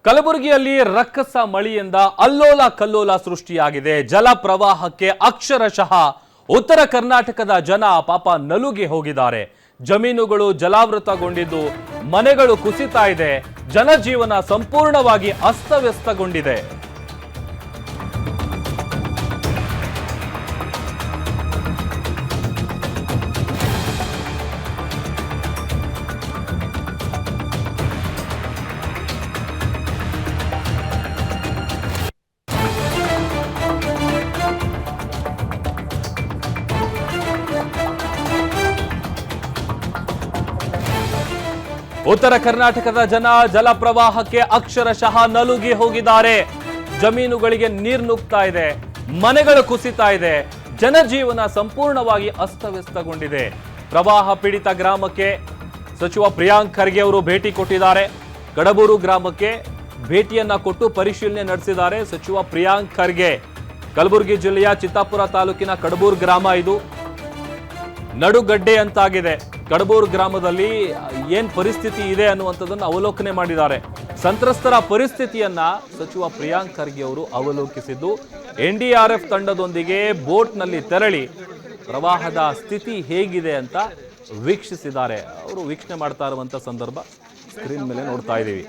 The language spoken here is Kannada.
ಕಲಬುರಗಿಯಲ್ಲಿ ರಕ್ಕಸ ಮಳೆಯಿಂದ ಅಲ್ಲೋಲ ಕಲ್ಲೋಲ ಸೃಷ್ಟಿಯಾಗಿದೆ. ಜಲ ಪ್ರವಾಹಕ್ಕೆ ಅಕ್ಷರಶಃ ಉತ್ತರ ಕರ್ನಾಟಕದ ಜನ ಪಾಪ ನಲುಗಿ ಹೋಗಿದ್ದಾರೆ. ಜಮೀನುಗಳು ಜಲಾವೃತಗೊಂಡಿದ್ದು ಮನೆಗಳು ಕುಸಿತಾ ಇದೆ. ಜನಜೀವನ ಸಂಪೂರ್ಣವಾಗಿ ಅಸ್ತವ್ಯಸ್ತಗೊಂಡಿದೆ. ಉತ್ತರ ಕರ್ನಾಟಕದ ಜನ ಜಲಪ್ರವಾಹಕ್ಕೆ ಅಕ್ಷರಶಃ ನಲುಗಿ ಹೋಗಿದ್ದಾರೆ. ಜಮೀನುಗಳಿಗೆ ನೀರು ನುಗ್ತಾ ಇದೆ, ಮನೆಗಳು ಕುಸಿತಾ ಇದೆ, ಜನಜೀವನ ಸಂಪೂರ್ಣವಾಗಿ ಅಸ್ತವ್ಯಸ್ತಗೊಂಡಿದೆ. ಪ್ರವಾಹ ಪೀಡಿತ ಗ್ರಾಮಕ್ಕೆ ಸಚಿವ ಪ್ರಿಯಾಂಕ್ ಖರ್ಗೆ ಅವರು ಭೇಟಿ ಕೊಟ್ಟಿದ್ದಾರೆ. ಕಡಬೂರು ಗ್ರಾಮಕ್ಕೆ ಭೇಟಿಯನ್ನ ಕೊಟ್ಟು ಪರಿಶೀಲನೆ ನಡೆಸಿದ್ದಾರೆ ಸಚಿವ ಪ್ರಿಯಾಂಕ್ ಖರ್ಗೆ. ಕಲಬುರಗಿ ಜಿಲ್ಲೆಯ ಚಿತ್ತಾಪುರ ತಾಲೂಕಿನ ಕಡಬೂರು ಗ್ರಾಮ ಇದು. ನಡುಗಡ್ಡೆ ಅಂತಾಗಿದೆ. ಕಡಬೂರು ಗ್ರಾಮದಲ್ಲಿ ಏನ್ ಪರಿಸ್ಥಿತಿ ಇದೆ ಅನ್ನುವಂಥದ್ದನ್ನು ಅವಲೋಕನೆ ಮಾಡಿದ್ದಾರೆ. ಸಂತ್ರಸ್ತರ ಪರಿಸ್ಥಿತಿಯನ್ನ ಸಚಿವ ಪ್ರಿಯಾಂಕ್ ಖರ್ಗೆ ಅವರು ಅವಲೋಕಿಸಿದ್ದು NDRF ತಂಡದೊಂದಿಗೆ ಬೋಟ್ನಲ್ಲಿ ತೆರಳಿ ಪ್ರವಾಹದ ಸ್ಥಿತಿ ಹೇಗಿದೆ ಅಂತ ವೀಕ್ಷಿಸಿದ್ದಾರೆ. ಅವರು ವೀಕ್ಷಣೆ ಮಾಡ್ತಾ ಇರುವಂತ ಸಂದರ್ಭ ಸ್ಕ್ರೀನ್ ಮೇಲೆ ನೋಡ್ತಾ ಇದ್ದೀವಿ.